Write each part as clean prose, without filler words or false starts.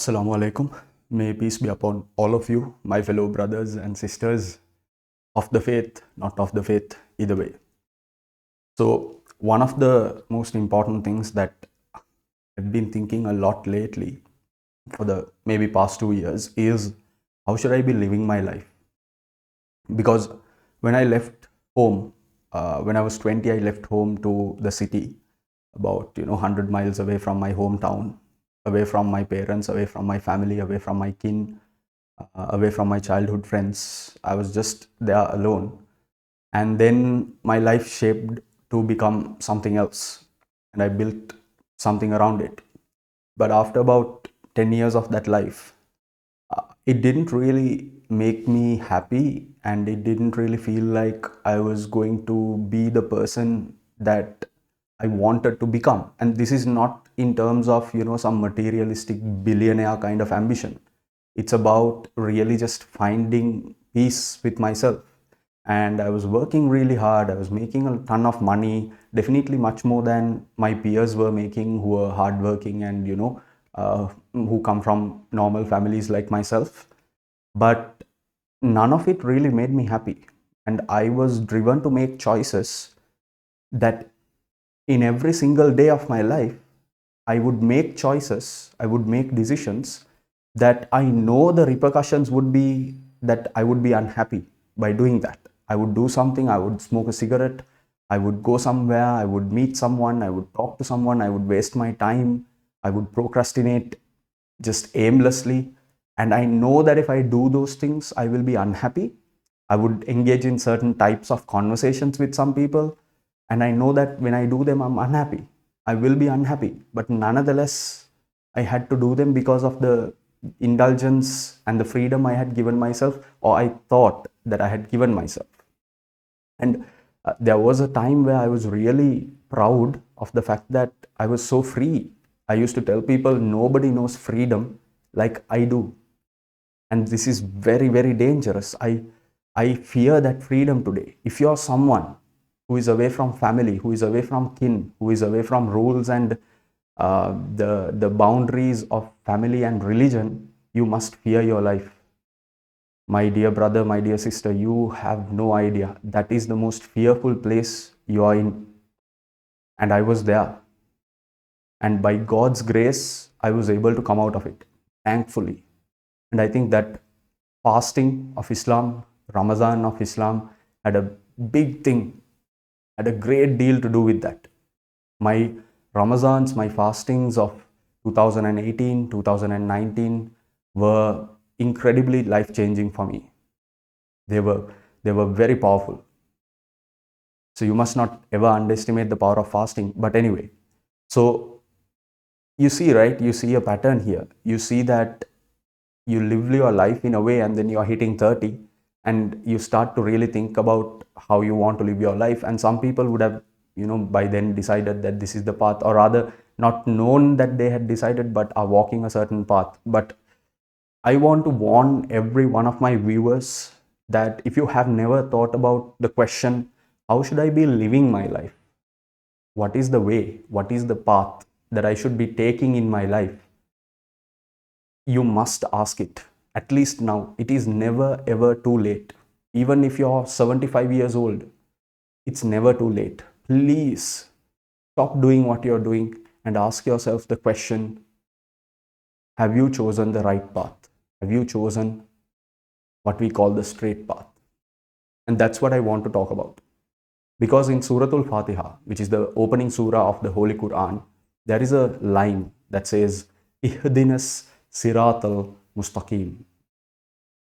Assalamu alaikum. May peace be upon all of you, my fellow brothers and sisters of the faith, not of the faith, either way. So, one of the most important things that I've been thinking a lot lately for the maybe past 2 years is how should I be living my life? Because when I left home, when I was 20, I left home to the city about 100 miles away from my hometown, away from my parents, away from my family, away from my kin, away from my childhood friends. I was just there alone. And then my life shaped to become something else. And I built something around it. But after about 10 years of that life, it didn't really make me happy, and it didn't really feel like I was going to be the person that I wanted to become. And this is not in terms of some materialistic billionaire kind of ambition. It's about really just finding peace with myself. And I was working really hard. I was making a ton of money, definitely much more than my peers were making, who were hardworking and who come from normal families like myself. But none of it really made me happy. And I was driven to make choices that in every single day of my life, I would make choices, I would make decisions that I know the repercussions would be that I would be unhappy by doing that. I would do something, I would smoke a cigarette, I would go somewhere, I would meet someone, I would talk to someone, I would waste my time, I would procrastinate just aimlessly. And I know that if I do those things, I will be unhappy. I would engage in certain types of conversations with some people. And I know that when I do them, I'm unhappy. I will be unhappy. But nonetheless, I had to do them because of the indulgence and the freedom I had given myself, or I thought that I had given myself. And there was a time where I was really proud of the fact that I was so free. I used to tell people nobody knows freedom like I do. And this is very, very dangerous. I fear that freedom today. If you're someone who is away from family, who is away from kin, who is away from rules and the boundaries of family and religion, you must fear your life. My dear brother, my dear sister, you have no idea. That is the most fearful place you are in. And I was there. And by God's grace, I was able to come out of it, thankfully. And I think that fasting of Islam, Ramadan of Islam, had a big thing, had a great deal to do with that. My Ramazans, my fastings of 2018, 2019 were incredibly life-changing for me. They were very powerful. So you must not ever underestimate the power of fasting. But anyway, so you see, right? You see a pattern here. You see that you live your life in a way, and then you're hitting 30 and you start to really think about how you want to live your life. And some people would have by then decided that this is the path, or rather not known that they had decided, but are walking a certain path. But I want to warn every one of my viewers that if you have never thought about the question, how should I be living my life, what is the way, what is the path that I should be taking in my life, you must ask it. At least now. It is never ever too late. Even if you're 75 years old, it's never too late. Please stop doing what you're doing and ask yourself the question, have you chosen the right path? Have you chosen what we call the straight path? And that's what I want to talk about. Because in Suratul Fatiha, which is the opening surah of the Holy Quran, there is a line that says, Ihdinas Siratal Mustaqim.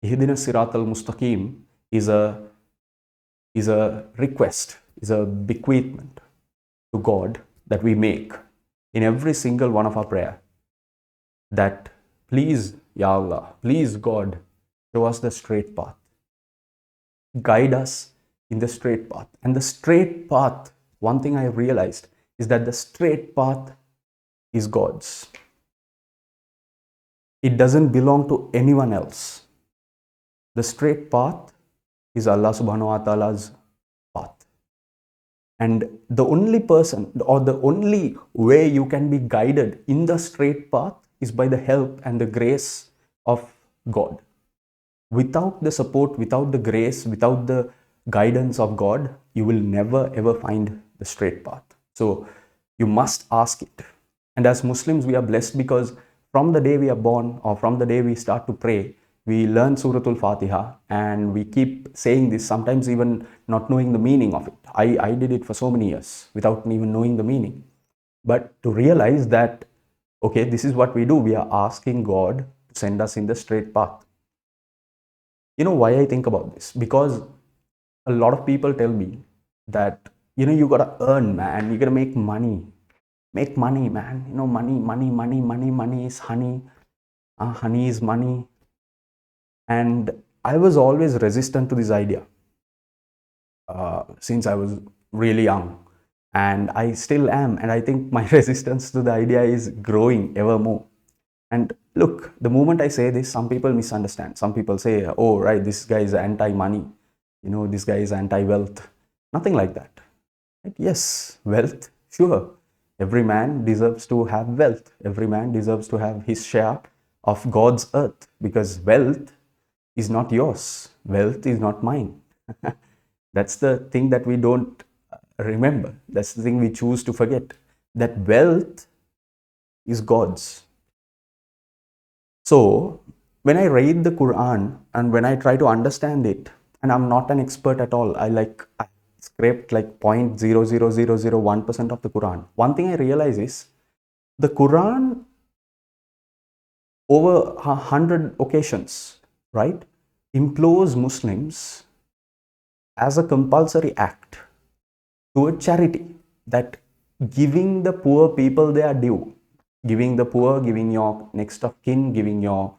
Ihdinas Siratal Mustaqim is a request, is a bequeathment to God that we make in every single one of our prayer. That please, Ya Allah, please God, show us the straight path. Guide us in the straight path. And the straight path, one thing I realized is that the straight path is God's. It doesn't belong to anyone else. The straight path is Allah subhanahu wa ta'ala's path. And the only person, or the only way you can be guided in the straight path, is by the help and the grace of God. Without the support, without the grace, without the guidance of God, you will never ever find the straight path. So you must ask it. And as Muslims, we are blessed because from the day we are born or from the day we start to pray, we learn Suratul Fatiha and we keep saying this, sometimes even not knowing the meaning of it. I did it for so many years without even knowing the meaning. But to realize that, okay, this is what we do. We are asking God to send us in the straight path. You know why I think about this? Because a lot of people tell me that, you gotta earn, man. You gotta make money. Make money, man. Money is honey. Honey is money. And I was always resistant to this idea since I was really young. And I still am. And I think my resistance to the idea is growing ever more. And look, the moment I say this, some people misunderstand. Some people say, oh, right, this guy is anti-money. This guy is anti-wealth. Nothing like that. Right? Yes, wealth, sure. Every man deserves to have wealth. Every man deserves to have his share of God's earth, because wealth is not yours. Wealth is not mine. That's the thing that we don't remember. That's the thing we choose to forget. That wealth is God's. So when I read the Quran and when I try to understand it, and I'm not an expert at all, I scraped like 0.00001% of the Quran. One thing I realize is the Quran, over 100 occasions, right, implores Muslims as a compulsory act toward charity, that giving the poor people their due, giving the poor, giving your next of kin, giving your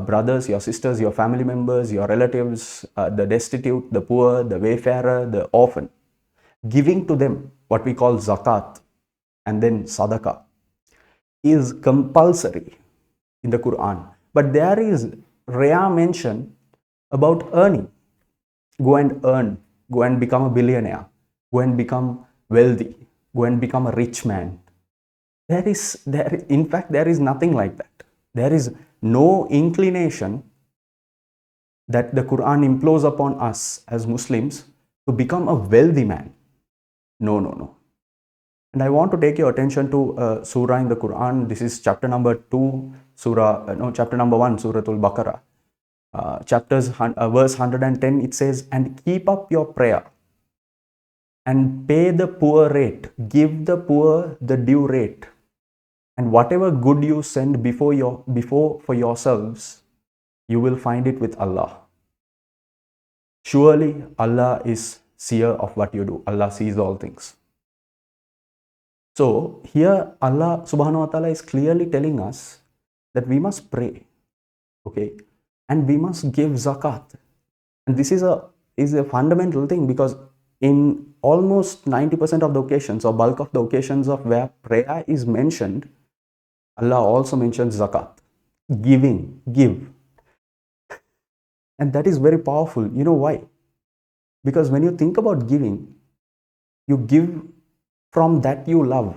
brothers, your sisters, your family members, your relatives, the destitute, the poor, the wayfarer, the orphan, giving to them what we call zakat and then sadaqah is compulsory in the Quran. But there is rare mention about earning. Go and earn, go and become a billionaire, go and become wealthy, go and become a rich man. In fact, there is nothing like that. There is no inclination that the Quran implores upon us as Muslims to become a wealthy man. No. And I want to take your attention to a surah in the Quran. This is chapter number 2, chapter number 1, Suratul Baqarah. Verse 110, it says, and keep up your prayer and pay the poor rate, give the poor the due rate, and whatever good you send before for yourselves, you will find it with Allah. Surely Allah is seer of what you do. Allah sees all things. So here Allah subhanahu wa ta'ala is clearly telling us that we must pray, okay, and we must give zakat. And this is a fundamental thing, because in almost 90% of the occasions or bulk of the occasions of where prayer is mentioned, Allah also mentions zakat, give. And that is very powerful. You know why? Because when you think about giving, you give from that you love.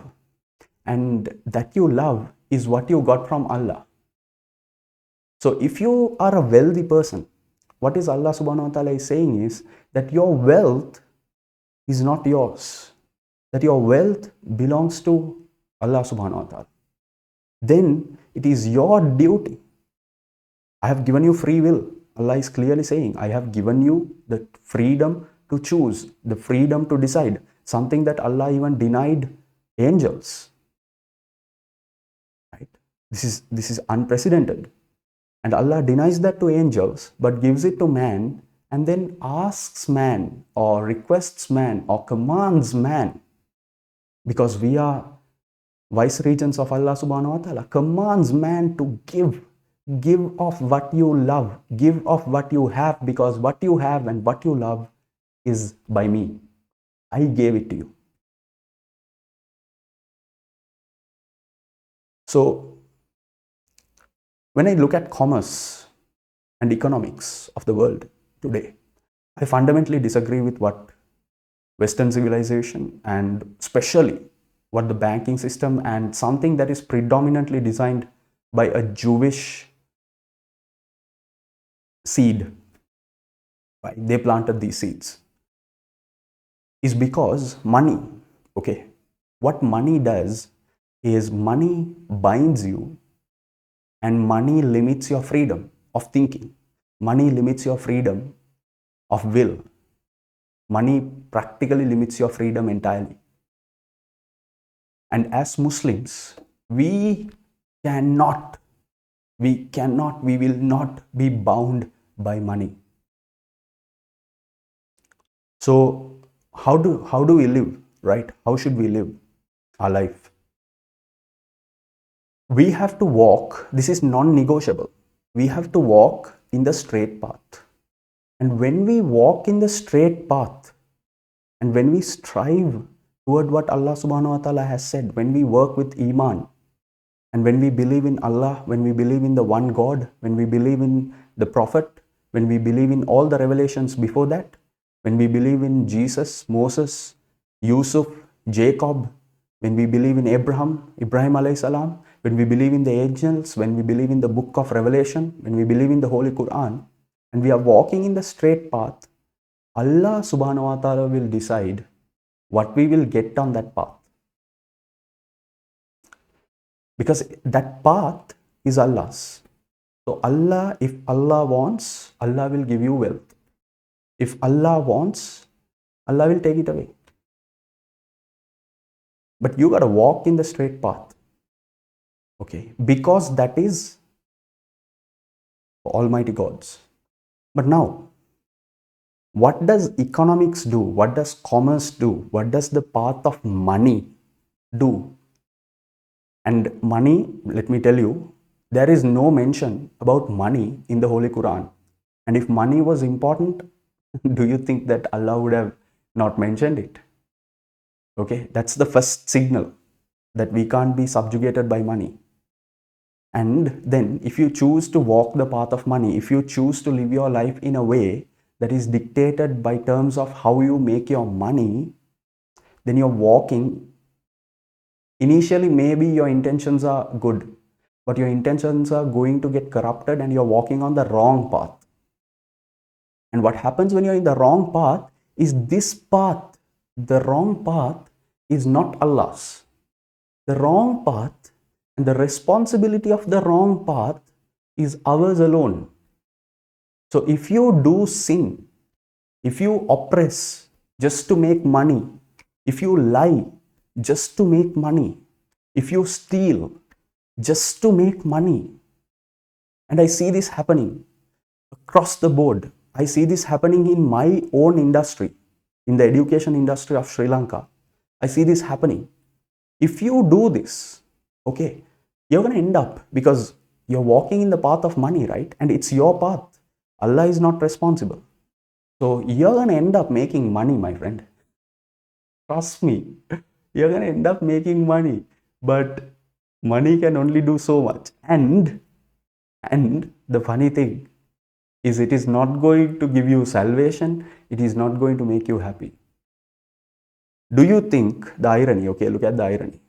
And that you love is what you got from Allah. So if you are a wealthy person, what is Allah subhanahu wa ta'ala is saying is that your wealth is not yours. That your wealth belongs to Allah subhanahu wa ta'ala. Then it is your duty. I have given you free will. Allah is clearly saying, I have given you the freedom to choose, the freedom to decide, something that Allah even denied angels. Right? This is unprecedented. And Allah denies that to angels, but gives it to man, and then asks man or requests man or commands man, because we are vice regents of Allah subhanahu wa ta'ala, commands man to give of what you love, give of what you have, because what you have and what you love is by me. I gave it to you. So when I look at commerce and economics of the world today, I fundamentally disagree with what Western civilization, and especially what the banking system and something that is predominantly designed by a Jewish seed, right? They planted these seeds, is because money, okay, what money does is money binds you, and money limits your freedom of thinking. Money limits your freedom of will. Money practically limits your freedom entirely. And as Muslims, we cannot, we will not be bound by money. So how do we live, right? How should we live our life? We have to walk, this is non-negotiable. We have to walk in the straight path. And when we walk in the straight path, and when we strive toward what Allah subhanahu wa ta'ala has said, when we work with Iman, and when we believe in Allah, when we believe in the one God, when we believe in the Prophet, when we believe in all the revelations before that, when we believe in Jesus, Moses, Yusuf, Jacob, when we believe in Ibrahim alayhi salam, when we believe in the angels, when we believe in the book of Revelation, when we believe in the Holy Quran, and we are walking in the straight path, Allah subhanahu wa ta'ala will decide what we will get on that path. Because that path is Allah's. So Allah, if Allah wants, Allah will give you wealth. If Allah wants, Allah will take it away. But you got to walk in the straight path. Okay, because that is Almighty God's. But now, what does economics do? What does commerce do? What does the path of money do? And money, let me tell you, there is no mention about money in the Holy Quran. And if money was important, do you think that Allah would have not mentioned it? Okay, that's the first signal that we can't be subjugated by money. And then if you choose to walk the path of money, if you choose to live your life in a way that is dictated by terms of how you make your money, then you're walking. Initially, maybe your intentions are good, but your intentions are going to get corrupted and you're walking on the wrong path. And what happens when you're in the wrong path is this path, the wrong path is not Allah's. The wrong path and the responsibility of the wrong path is ours alone. So if you do sin, if you oppress just to make money, if you lie just to make money, if you steal just to make money, and I see this happening across the board. I see this happening in my own industry, in the education industry of Sri Lanka. I see this happening. If you do this, okay, you're going to end up, because you're walking in the path of money, right? And it's your path. Allah is not responsible. So you're going to end up making money, my friend. Trust me, you're going to end up making money. But money can only do so much. And the funny thing is, it is not going to give you salvation. It is not going to make you happy. Do you think the irony, okay, look at the irony.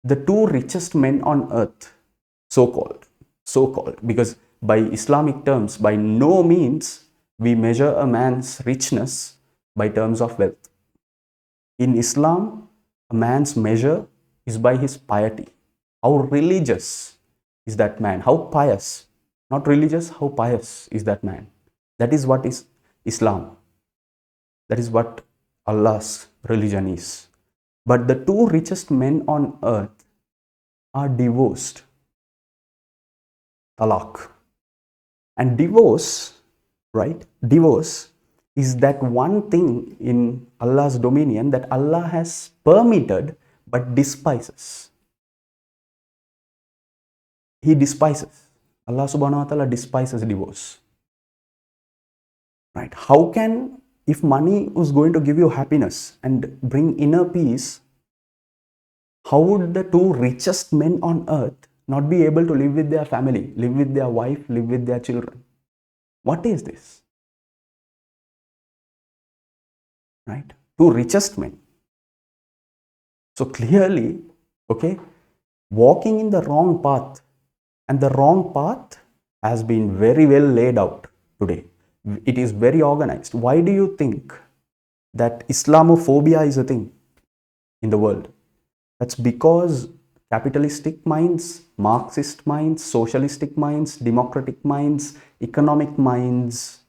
The two richest men on earth, so-called, because by Islamic terms, by no means we measure a man's richness by terms of wealth. In Islam, a man's measure is by his piety. How religious is that man? How pious? Not religious, how pious is that man? That is what is Islam. That is what Allah's religion is. But the two richest men on earth are divorced. Talaq. And divorce, right? Divorce is that one thing in Allah's dominion that Allah has permitted but despises. He despises. Allah subhanahu wa ta'ala despises divorce. Right? How can, if money was going to give you happiness and bring inner peace, how would the two richest men on earth not be able to live with their family, live with their wife, live with their children? What is this? Right? Two richest men. So clearly, okay, walking in the wrong path And the wrong path has been very well laid out today. It is very organized. Why do you think that Islamophobia is a thing in the world? That's because capitalistic minds, Marxist minds, socialistic minds, democratic minds, economic minds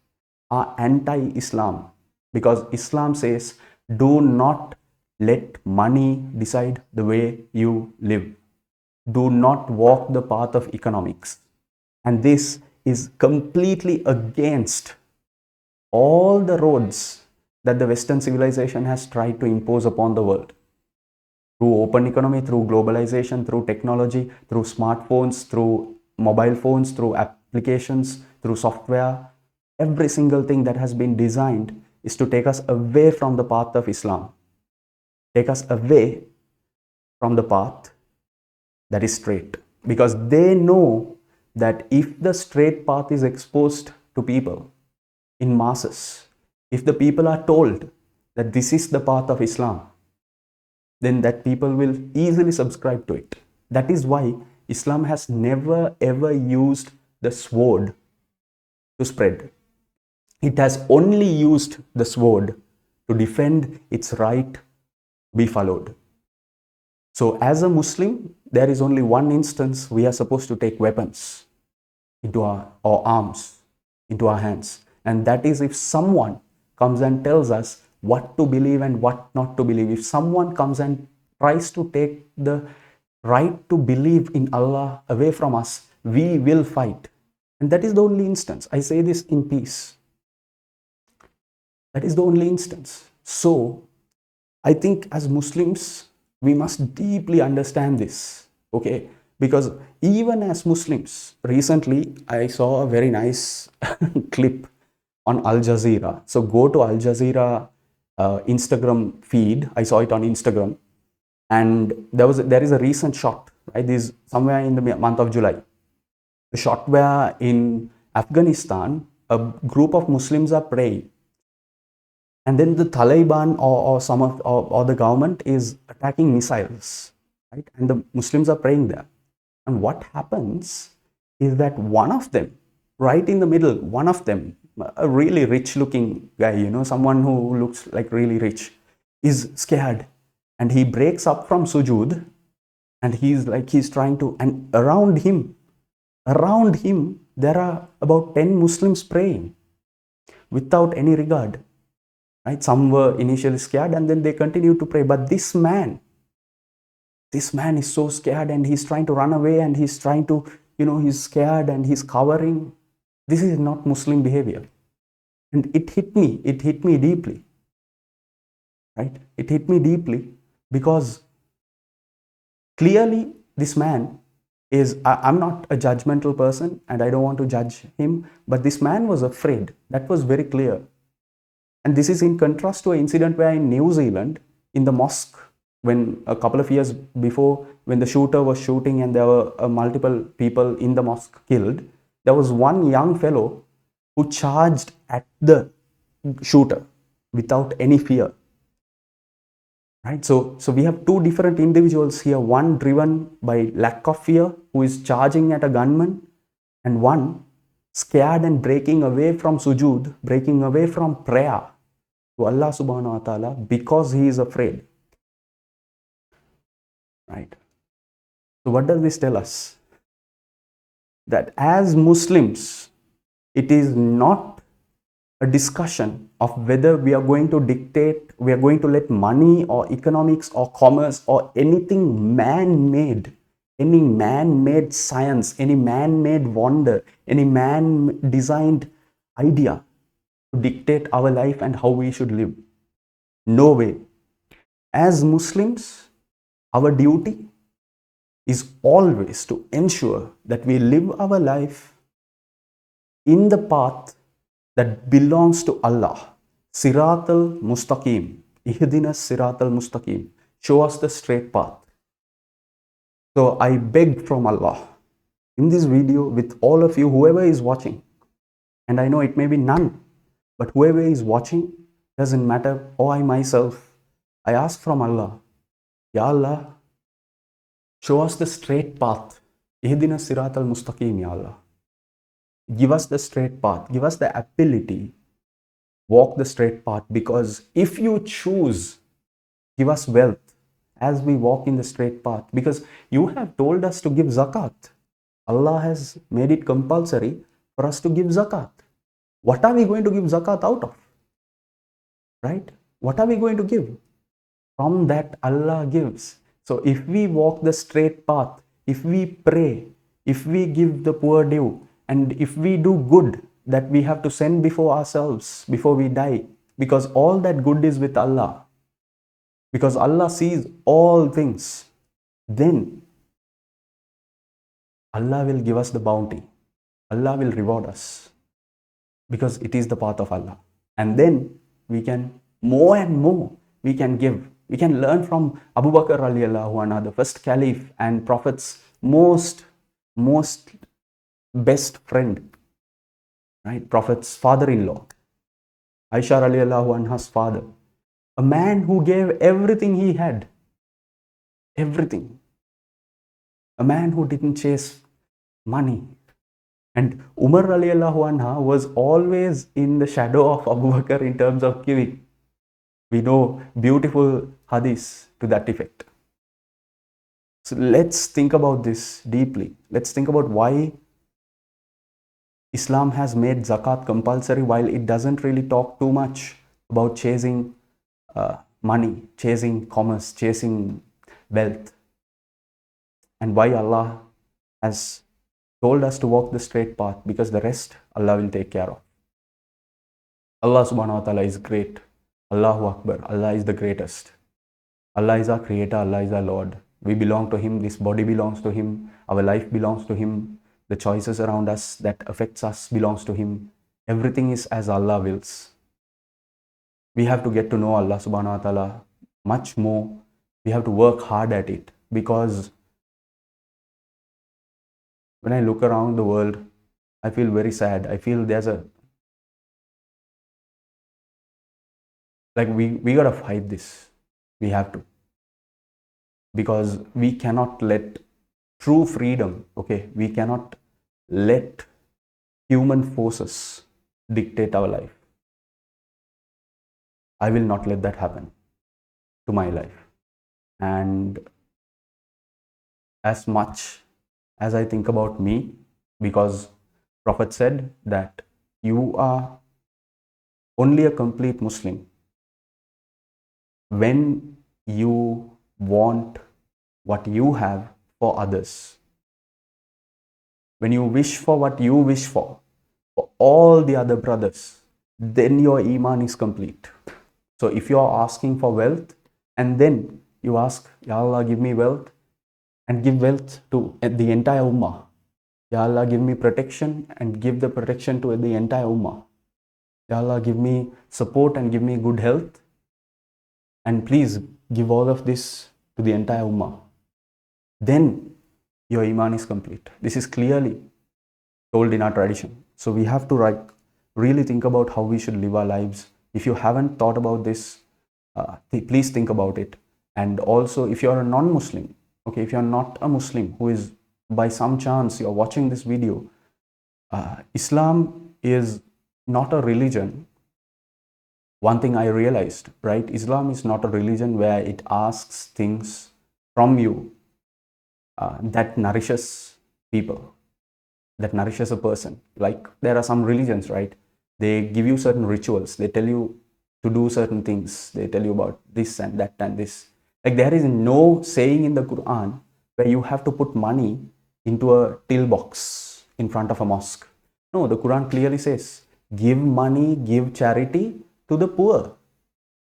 are anti-Islam, because Islam says, do not let money decide the way you live. Do not walk the path of economics. And this is completely against all the roads that the Western civilization has tried to impose upon the world. Through open economy, through globalization, through technology, through smartphones, through mobile phones, through applications, through software, every single thing that has been designed is to take us away from the path of Islam. Take us away from the path that is straight. Because they know that if the straight path is exposed to people in masses, if the people are told that this is the path of Islam, then that people will easily subscribe to it. That is why Islam has never ever used the sword to spread. It has only used the sword to defend its right to be followed. So as a Muslim, there is only one instance we are supposed to take weapons into our arms, into our hands. And that is if someone comes and tells us what to believe and what not to believe. If someone comes and tries to take the right to believe in Allah away from us, we will fight. And that is the only instance. I say this in peace. That is the only instance. So I think as Muslims, we must deeply understand this, okay? Because even as Muslims, recently I saw a very nice clip on Al Jazeera. So go to Al Jazeera Instagram feed. I saw it on Instagram, and there is a recent shot, right? This is somewhere in the month of July. The shot where in Afghanistan, a group of Muslims are praying, and then the Taliban or the government is attacking missiles, right? And the Muslims are praying there. And what happens is that one of them, right in the middle, one of them, a really rich looking guy, someone who looks like really rich, is scared, and he breaks up from sujood, and he's trying to, and around him there are about 10 Muslims praying without any regard, right? Some were initially scared and then they continue to pray, but this man is so scared, and he's trying to run away, and he's trying to, he's scared and he's covering. This is not Muslim behavior. And it hit me deeply, right? It hit me deeply because clearly this man is, I'm not a judgmental person and I don't want to judge him, but this man was afraid. That was very clear. And this is in contrast to an incident where in New Zealand, in the mosque, when a couple of years before, when the shooter was shooting and there were multiple people in the mosque killed, there was one young fellow who charged at the shooter without any fear, right? So we have two different individuals here, one driven by lack of fear, who is charging at a gunman, and one scared and breaking away from sujood, breaking away from prayer to Allah subhanahu wa ta'ala because he is afraid, right? So what does this tell us? That as Muslims, it is not a discussion of whether we are going to dictate, we are going to let money or economics or commerce or anything man-made, any man-made science, any man-made wonder, any man-designed idea to dictate our life and how we should live. No way. As Muslims, our duty is always to ensure that we live our life in the path that belongs to Allah. Siratal Mustaqim. Ihdinas Siratal Mustaqim. Show us the straight path. So I beg from Allah in this video with all of you, whoever is watching, and I know it may be none, but whoever is watching, doesn't matter, or I myself, I ask from Allah, Ya Allah, show us the straight path Ihdina sirat al-mustaqim, Ya Allah. Give us the straight path. Give us the ability. Walk the straight path, because if you choose, give us wealth as we walk in the straight path, because you have told us to give zakat. Allah has made it compulsory for us to give zakat. What are we going to give zakat out of? Right? What are we going to give? From that Allah gives. So if we walk the straight path, if we pray, if we give the poor due, and if we do good that we have to send before ourselves before we die, because all that good is with Allah, because Allah sees all things, then Allah will give us the bounty. Allah will reward us, because it is the path of Allah. And then we can more and more, we can give. We can learn from Abu Bakr radiallahu anhu, the first caliph and Prophet's most best friend, right? Prophet's father-in-law, Aisha radiallahu anha's father, a man who gave everything he had, everything. A man who didn't chase money. And Umar radiallahu anha was always in the shadow of Abu Bakr in terms of giving. We know beautiful hadith to that effect. So let's think about this deeply. Let's think about why Islam has made zakat compulsory, while it doesn't really talk too much about chasing money, chasing commerce, chasing wealth. And why Allah has told us to walk the straight path, because the rest Allah will take care of. Allah subhanahu wa ta'ala is great. Allahu Akbar. Allah is the greatest. Allah is our creator. Allah is our Lord. We belong to Him. This body belongs to Him. Our life belongs to Him. The choices around us that affects us belongs to Him. Everything is as Allah wills. We have to get to know Allah subhanahu wa ta'ala much more. We have to work hard at it, because when I look around the world, I feel very sad. I feel there's we gotta fight this. We have to. Because we cannot let true freedom, okay, we cannot let human forces dictate our life. I will not let that happen to my life. And as much as I think about me, because Prophet said that you are only a complete Muslim when you want what you have for others. When you wish for what you wish for all the other brothers, then your Iman is complete. So if you are asking for wealth, and then you ask, Ya Allah, give me wealth, and give wealth to the entire Ummah. Ya Allah, give me protection, and give the protection to the entire Ummah. Ya Allah, give me support and give me good health, and please give all of this to the entire Ummah. Then your Iman is complete. This is clearly told in our tradition. So we have to really think about how we should live our lives. If you haven't thought about this, please think about it. And also, if you're a non-Muslim, okay, if you're not a Muslim who is by some chance you're watching this video, Islam is not a religion. One thing I realized, right? Islam is not a religion where it asks things from you that nourishes people, that nourishes a person. Like there are some religions, right? They give you certain rituals. They tell you to do certain things. They tell you about this and that and this. Like there is no saying in the Quran where you have to put money into a till box in front of a mosque. No, the Quran clearly says, give money, give charity to the poor.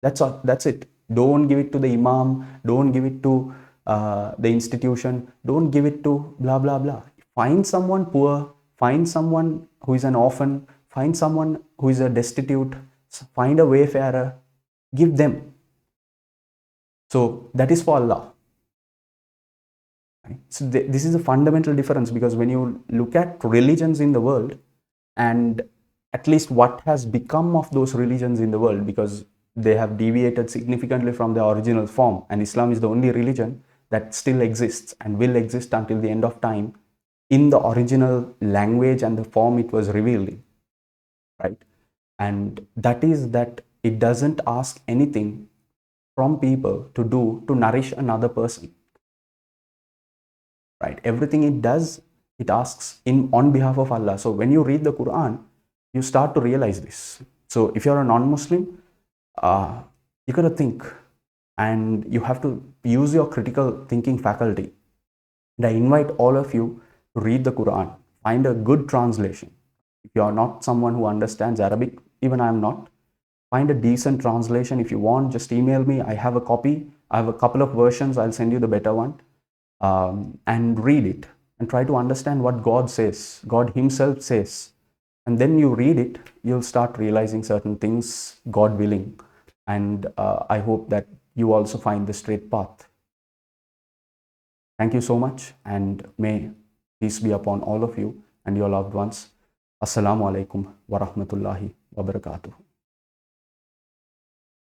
That's all. That's it. Don't give it to the imam. Don't give it to the institution. Don't give it to blah, blah, blah. Find someone poor. Find someone who is an orphan. Find someone who is a destitute. Find a wayfarer. Give them. So that is for Allah. Right? So this is a fundamental difference, because when you look at religions in the world, and at least what has become of those religions in the world, because they have deviated significantly from their original form, and Islam is the only religion that still exists and will exist until the end of time, in the original language and the form it was revealed in, right? And that is that it doesn't ask anything from people to do to nourish another person, right? Everything it does, it asks in on behalf of Allah. So when you read the Quran, you start to realize this. So if you're a non-Muslim, you gotta think, and you have to use your critical thinking faculty. And I invite all of you to read the Quran, find a good translation. If you are not someone who understands Arabic, even I am not, find a decent translation. If you want, just email me. I have a copy. I have a couple of versions. I'll send you the better one. And read it and try to understand what God says, God Himself says. And then you read it, you'll start realizing certain things, God willing. And I hope that you also find the straight path. Thank you so much, and may peace be upon all of you and your loved ones. Assalamu alaikum wa rahmatullahi wa barakatuh.